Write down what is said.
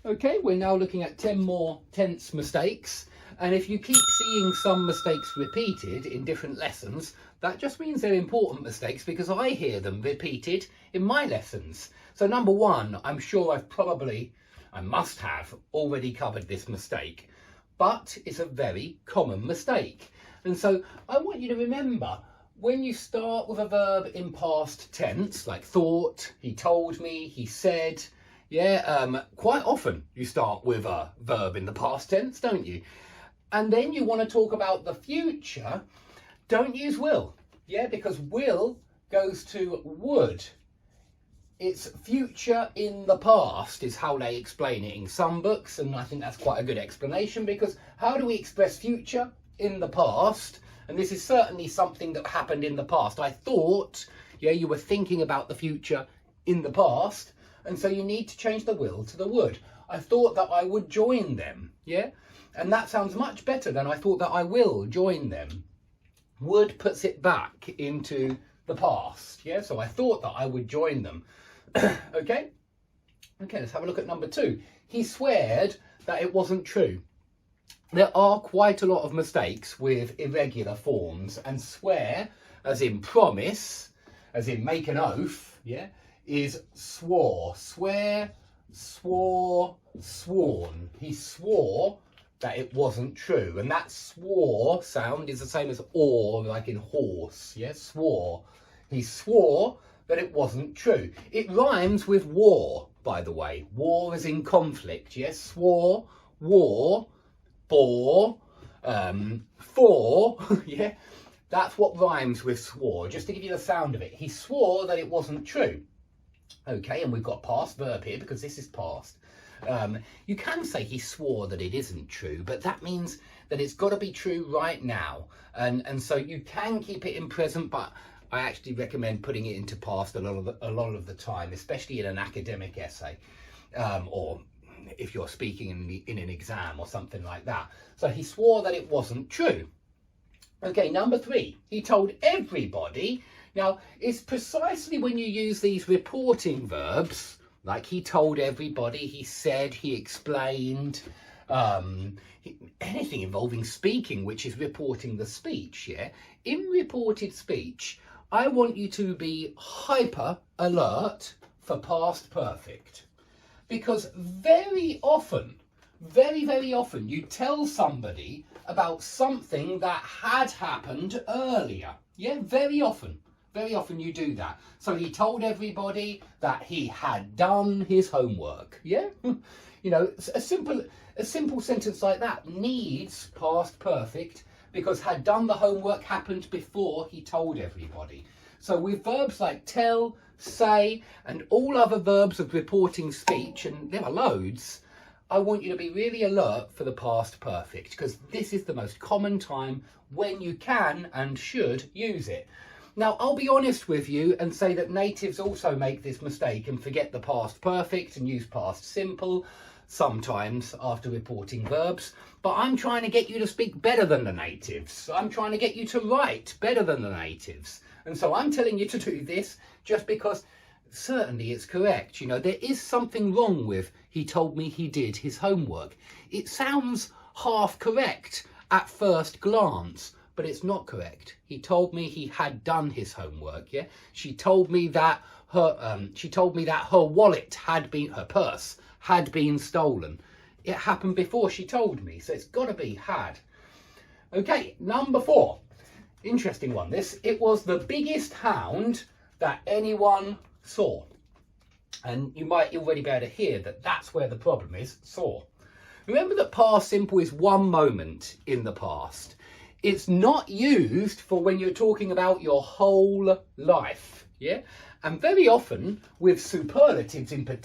Okay, we're now looking at 10 more tense mistakes. And if you keep seeing some mistakes repeated in different lessons, that just means they're important mistakes because I hear them repeated in my lessons. So number one, I'm sure I must have already covered this mistake, but it's a very common mistake. And so I want you to remember, when you start with a verb in past tense, like thought, he told me, he said, quite often you start with a verb in the past tense, don't you? And then you want to talk about the future, don't use will, because will goes to would. It's future in the past is how they explain it in some books, and I think that's quite a good explanation, because how do we express future in the past? And this is certainly something that happened in the past. I thought, you were thinking about the future in the past, and so you need to change the will to the would. I thought that I would join them, and that sounds much better than I thought that I will join them. Would puts it back into the past, so I thought that I would join them. Okay, let's have a look at number two. He sweared that it wasn't true. There are quite a lot of mistakes with irregular forms, and swear, as in promise, as in make an oath, is swore. Swear, swore, sworn. He swore that it wasn't true, and that swore sound is the same as or, like in horse, swore. He swore that it wasn't true. It rhymes with war, by the way. War is in conflict, swore, war, bore, for, that's what rhymes with swore, just to give you the sound of it. He swore that it wasn't true. Okay, and we've got past verb here because this is past. You can say he swore that it isn't true, but that means that it's got to be true right now. And so you can keep it in present, but I actually recommend putting it into past a lot of the time, especially in an academic essay, or if you're speaking in an exam or something like that. So he swore that it wasn't true. Okay, number three, he told everybody. Now, it's precisely when you use these reporting verbs, like he told everybody, he said, he explained, anything involving speaking, which is reporting the speech, In reported speech, I want you to be hyper alert for past perfect. Because very often, very often, you tell somebody about something that had happened earlier. Very often you do that. So he told everybody that he had done his homework. A simple sentence like that needs past perfect because had done the homework happened before he told everybody. So with verbs like tell, say, and all other verbs of reporting speech, and there are loads, I want you to be really alert for the past perfect, because this is the most common time when you can and should use it. Now, I'll be honest with you and say that natives also make this mistake and forget the past perfect and use past simple sometimes after reporting verbs. But I'm trying to get you to speak better than the natives. I'm trying to get you to write better than the natives. And so I'm telling you to do this just because certainly it's correct. There is something wrong with he told me he did his homework. It sounds half correct at first glance, but it's not correct. He told me he had done his homework. She told me that her wallet her purse had been stolen. It happened before she told me, so it's got to be had. Okay, number four. Interesting one, this. It was the biggest hound that anyone saw. And you might already be able to hear that that's where the problem is, saw. Remember that past simple is one moment in the past. It's not used for when you're talking about your whole life, And very often with superlatives in particular,